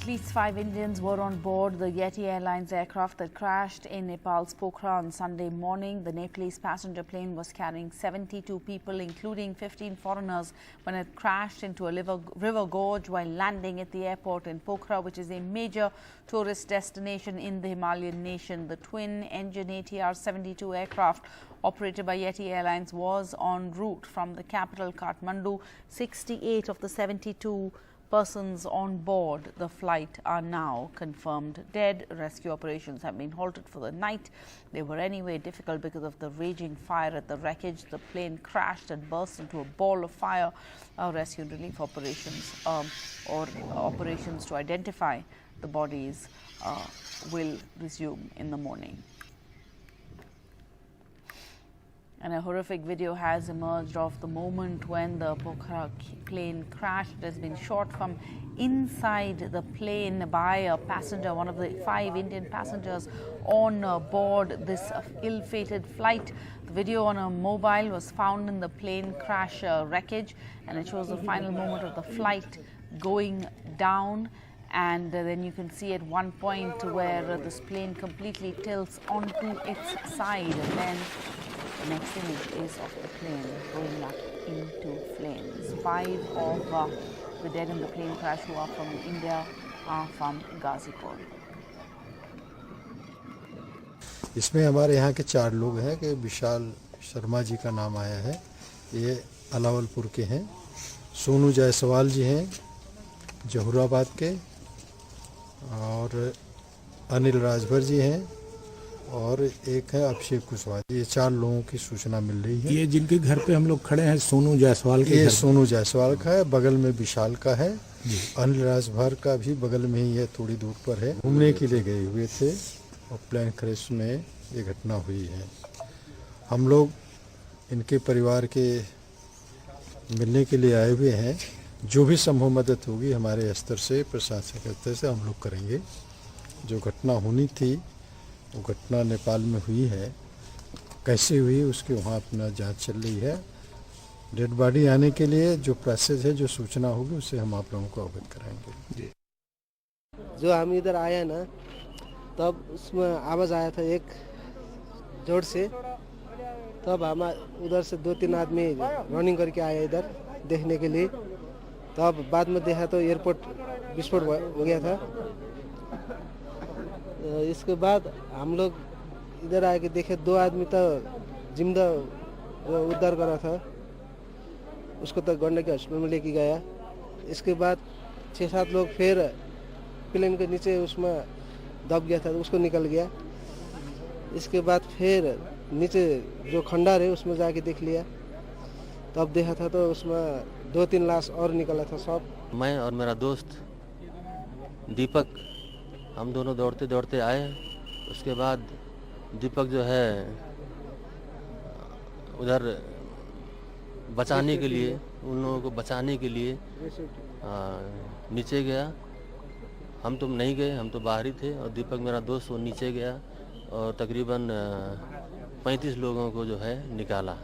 At least 5 Indians were on board the Yeti Airlines aircraft that crashed in Nepal's Pokhara on Sunday morning. The Nepalese passenger plane was carrying 72 people, including 15 foreigners, when it crashed into a river gorge while landing at the airport in Pokhara, which is a major tourist destination in the Himalayan nation. The twin-engine ATR-72 aircraft operated by Yeti Airlines was en route from the capital Kathmandu. 68 of the 72 persons on board the flight are now confirmed dead. Rescue operations have been halted for the night. They were anyway difficult because of the raging fire at the wreckage. The plane crashed and burst into a ball of fire. Rescue and relief operations or operations to identify the bodies will resume in the morning. And a horrific video has emerged of the moment when the Pokhara plane crashed. It has been shot from inside the plane by a passenger, one of the 5 Indian passengers on board this ill-fated flight. The video on a mobile was found in the plane crash wreckage, and it shows the final moment of the flight going down. And then you can see at one point where this plane completely tilts onto its side, and then the next image is of the plane going up into flames. 5 of the dead in the plane crash who are from India are from Ghazipur. इसमें हमारे यहाँ के 4 लोग हैं कि विशाल शर्मा जी का नाम आया है, ये अलावलपुर के हैं। सोनू जायसवाल जी हैं जहुराबाद के, और अनिल राजभर जी हैं, और एक है अभिषेक कुशवाहा। ये 4 लोगों की सूचना मिल रही है। ये जिनके घर पे हम लोग खड़े हैं सोनू जायसवाल के, ये सोनू जायसवाल का है, बगल में विशाल का है, अनिल राजभर का भी बगल में ही है, थोड़ी दूर पर है। घूमने के लिए गए हुए थे और प्लेन क्रैश में ये घटना हुई है। हम लोग इनके परिवार के मिलने के लिए आए हुए हैं। जो भी संभव मदद होगी हमारे स्तर से, प्रशासन के स्तर से हम लोग करेंगे। जो घटना होनी थी वो घटना नेपाल में हुई है, कैसे हुई उसकी वहाँ अपना जांच चल रही है। डेड बॉडी आने के लिए जो प्रोसेस है, जो सूचना होगी उससे हम आप लोगों को अवगत कराएंगे जी। जो हम इधर आए ना, तब उसमें आवाज़ आया था एक जोर से, तब हम उधर से 2-3 आदमी रनिंग करके आए इधर देखने के लिए। तब बाद में देखा तो एयरपोर्ट विस्फोट हो गया था। इसके बाद हम लोग इधर आके देखे 2 आदमी तो जिंदा उद्धार करा था, उसको तो गंडकी हॉस्पिटल में लेके गया। इसके बाद 6-7 लोग फिर प्लेन के नीचे उसमें दब गया था, उसको निकल गया। इसके बाद फिर नीचे जो खंडार है उसमें जाके देख लिया, तब देखा था तो उसमें 2-3 लाश और निकला था सब। मैं और मेरा दोस्त दीपक, हम दोनों दौड़ते दौड़ते आए। उसके बाद दीपक जो है उधर बचाने के लिए, उन लोगों को बचाने के लिए नीचे गया। हम तो नहीं गए, हम तो बाहर ही थे, और दीपक मेरा दोस्त वो नीचे गया और तकरीबन 35 लोगों को जो है निकाला।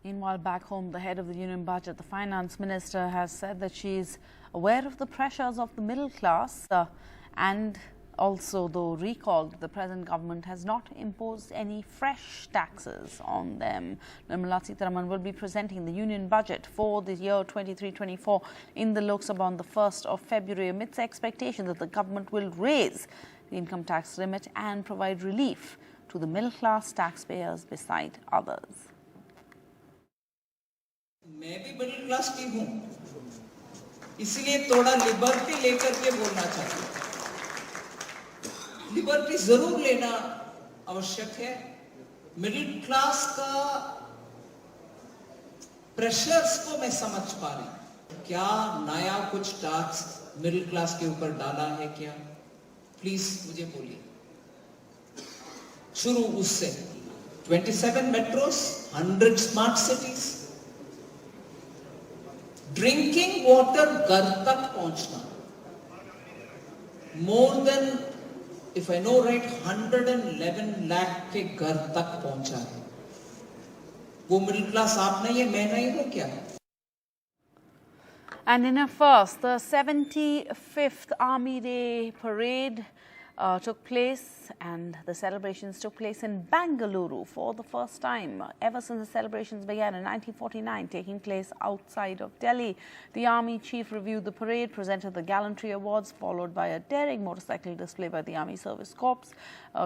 Meanwhile, back home, the head of the union budget, the finance minister, has said that she is aware of the pressures of the middle class and also, though, recalled the present government has not imposed any fresh taxes on them. Nirmala Sitharaman will be presenting the union budget for the year 23-24 in the Lok Sabha on the 1st of February amidst the expectation that the government will raise the income tax limit and provide relief to the middle class taxpayers beside others. मैं भी middle class की हूं, इसलिए थोड़ा liberty लेकर के बोलना चाहती हूं। लिबर्टी जरूर लेना आवश्यक है। मिडिल क्लास का प्रेशर्स को मैं समझ पा रही हूं। क्या नया कुछ टैक्स मिडिल क्लास के ऊपर डाला है क्या? प्लीज मुझे बोलिए। शुरू उससे 27 metros, 100 smart cities, drinking water घर तक पहुंचना, more than if I know right 111 lakh के घर तक पहुंचा है। वो मिडिल क्लास आप नहीं है, मैं नहीं हूं क्या? And in a first, the 75th Army Day parade took place, and the celebrations took place in Bengaluru for the first time ever since the celebrations began in 1949, taking place outside of Delhi. The Army Chief reviewed the parade, presented the Gallantry Awards, followed by a daring motorcycle display by the Army Service Corps,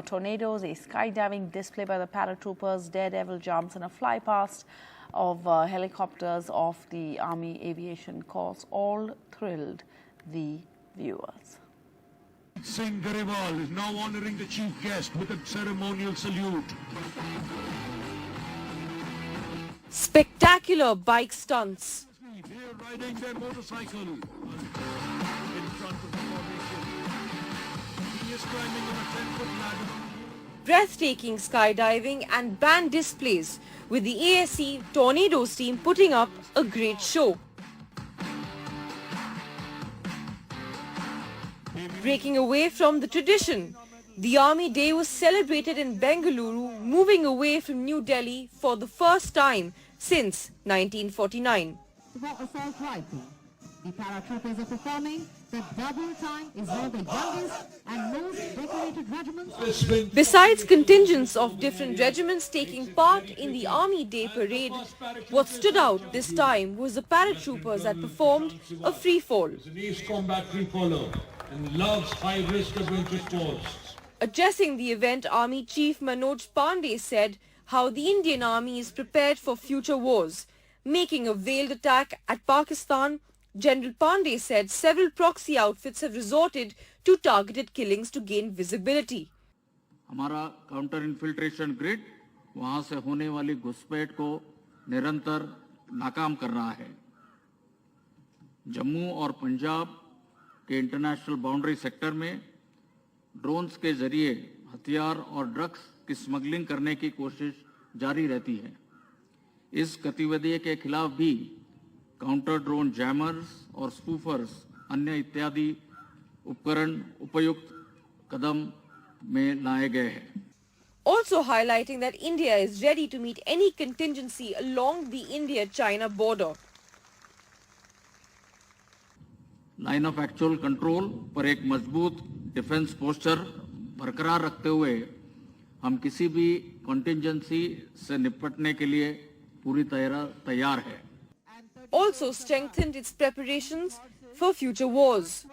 tornadoes, a skydiving display by the paratroopers, daredevil jumps, and a fly-past of helicopters of the Army Aviation Corps, all thrilled the viewers. Singh Garewal is now honouring the chief guest with a ceremonial salute. Spectacular bike stunts. They are riding their motorcycle in front of the formation. He is climbing on a 10-foot ladder. Breathtaking skydiving and band displays, with the ASC Tornadoes team putting up a great show. Breaking away from the tradition, the Army Day was celebrated in Bengaluru, moving away from New Delhi for the first time since 1949. For assault rifle, the paratroopers are performing the double time is one of the youngest and most decorated regiments. Besides contingents of different regiments taking part in the Army Day parade, what stood out this time was the paratroopers that performed a free fall. An East Combat Free Faller and loves high-risk adventure sports. Addressing the event, Army Chief Manoj Pandey said how the Indian Army is prepared for future wars. Making a veiled attack at Pakistan, General Pandey said several proxy outfits have resorted to targeted killings to gain visibility. हमारा counter infiltration grid वहां से होने वाली घुसपैठ को निरंतर नाकाम कर रहा है। जम्मू और पंजाब के इंटरनेशनल बाउंड्री सेक्टर में ड्रोन्स के जरिए हथियार और ड्रग्स की स्मगलिंग करने की कोशिश जारी रहती है। इस गतिविधि के खिलाफ भी काउंटर ड्रोन जैमर्स और स्पूफर्स अन्य इत्यादि उपकरण उपयुक्त कदम में लाए गए हैं। Also highlighting that India is ready to meet any contingency along the India-China border. Line of actual control पर एक मजबूत डिफेंस पोस्चर बरकरार रखते हुए हम किसी भी कंटिंजेंसी से निपटने के लिए पूरी तैयार है। Also strengthened its preparations for future wars.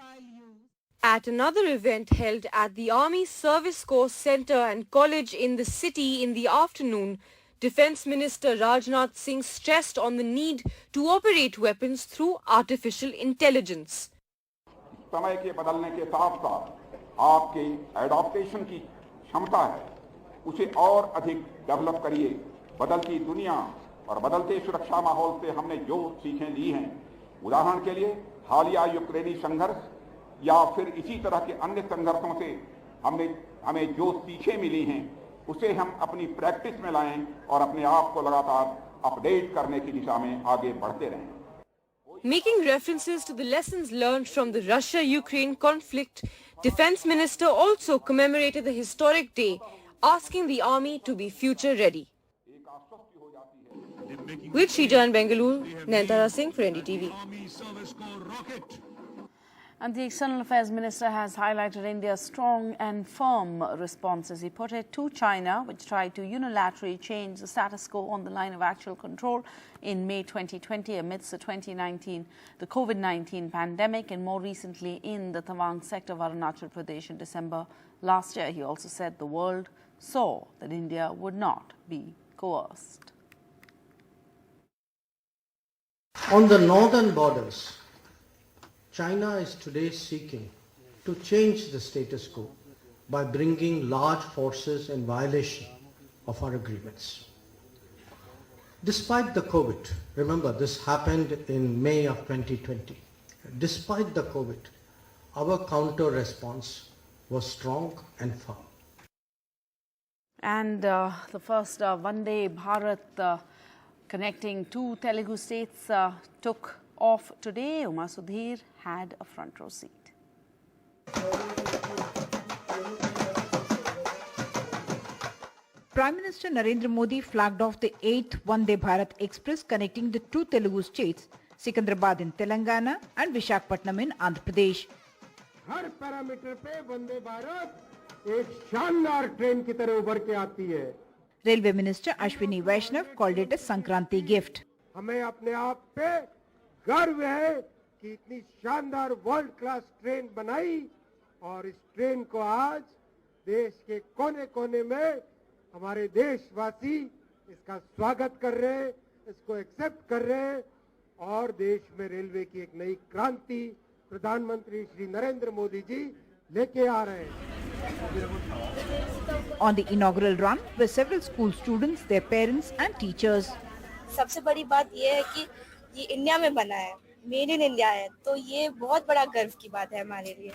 At another event held at the Army Service Corps Centre and College in the city in the afternoon, Defence Minister Rajnath Singh stressed on the need to operate weapons through artificial intelligence. समय के बदलने के साथ साथ आपकी adaptation की क्षमता है, उसे और अधिक डेवलप करिए। बदलती दुनिया और बदलते सुरक्षा माहौल से हमने जो सीखें ली हैं, उदाहरण के लिए हालिया यूक्रेनी संघर्ष या फिर इसी तरह के अन्य संघर्षों से हमें जो सीखें मिली हैं, उसे हम अपनी प्रैक्टिस में लाएं और अपने आप को लगातार अपडेट करने की दिशा में आगे बढ़ते रहें। Making references to the lessons learned from the Russia-Ukraine conflict, Defence Minister also commemorated the historic day, asking the army to be future ready. With Shrija in Bengaluru, Nayantara Singh for NDTV. And the External Affairs Minister has highlighted India's strong and firm response, as he put it, to China, which tried to unilaterally change the status quo on the line of actual control in May 2020 amidst the COVID-19 pandemic, and more recently in the Tawang sector of Arunachal Pradesh in December last year. He also said the world saw that India would not be coerced. On the northern borders, China is today seeking to change the status quo by bringing large forces in violation of our agreements. Despite the COVID, remember this happened in May of 2020, despite the COVID, our counter response was strong and firm. And the first Vande Bharat connecting two Telugu states took off today. Uma Sudhir had a front row seat. Prime Minister Narendra Modi flagged off the 8th Vande Bharat Express connecting the two Telugu states, Secunderabad in Telangana and Visakhapatnam in Andhra Pradesh. Her parameter पे वंदे भारत एक शानदार train की तरह उभर के आती है. Railway Minister Ashwini Vaishnav called it a Sankranti gift. हमें अपने आप पे गर्व है कि इतनी शानदार वर्ल्ड क्लास ट्रेन बनाई और इस ट्रेन को आज देश के कोने-कोने में हमारे देशवासी इसका स्वागत कर रहे हैं, इसको एक्सेप्ट कर रहे हैं और देश में रेलवे की एक नई क्रांति प्रधानमंत्री श्री नरेंद्र मोदी जी लेके आ रहे हैं. On the inaugural run were several school students, their parents and teachers. सबसे बड़ी बात ये है कि ये इंडिया में बना है, मेड इन इंडिया है, तो ये बहुत बड़ा गर्व की बात है हमारे लिए.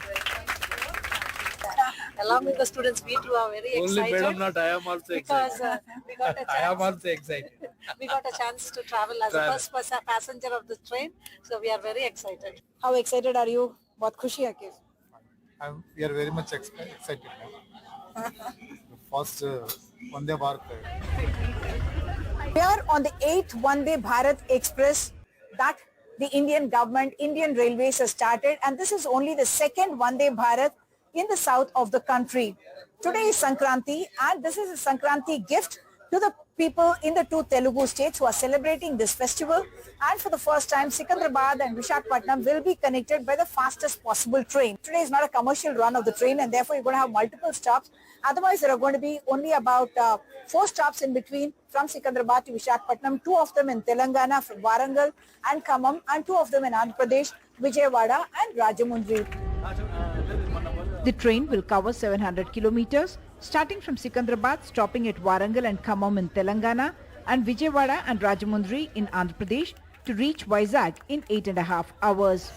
Along with the students, we too are very excited. Only madam, not I am also excited. Because we got a chance. I am also excited. We got a chance to travel as the first passenger of the train, so we are very excited. How excited are you? बहुत खुशी है कि. We are very much excited now. The first Vande Bharat. We are on the 8th Vande Bharat Express that the Indian government, Indian Railways has started, and this is only the second Vande Bharat in the south of the country. Today is Sankranti, and this is a Sankranti gift to the people in the two Telugu states who are celebrating this festival. And for the first time, Secunderabad and Visakhapatnam will be connected by the fastest possible train. Today is not a commercial run of the train, and therefore you're going to have multiple stops. Otherwise, there are going to be only about 4 stops in between from Secunderabad to Visakhapatnam, 2 of them in Telangana from Warangal and Khammam, and 2 of them in Andhra Pradesh, Vijayawada and Rajahmundry. The train will cover 700 kilometers, starting from Secunderabad, stopping at Warangal and Khammam in Telangana, and Vijayawada and Rajahmundry in Andhra Pradesh to reach Vizag in 8.5 hours.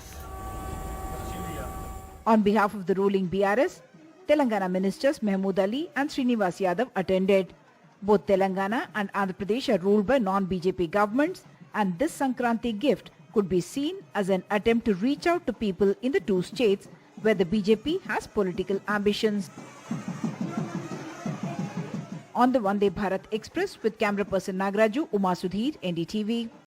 On behalf of the ruling BRS, Telangana ministers Mahmood Ali and Srinivas Yadav attended. Both Telangana and Andhra Pradesh are ruled by non-BJP governments, and this Sankranti gift could be seen as an attempt to reach out to people in the two states where the BJP has political ambitions. On the Vande Bharat Express with camera person Nagraju, Uma Sudhir, NDTV.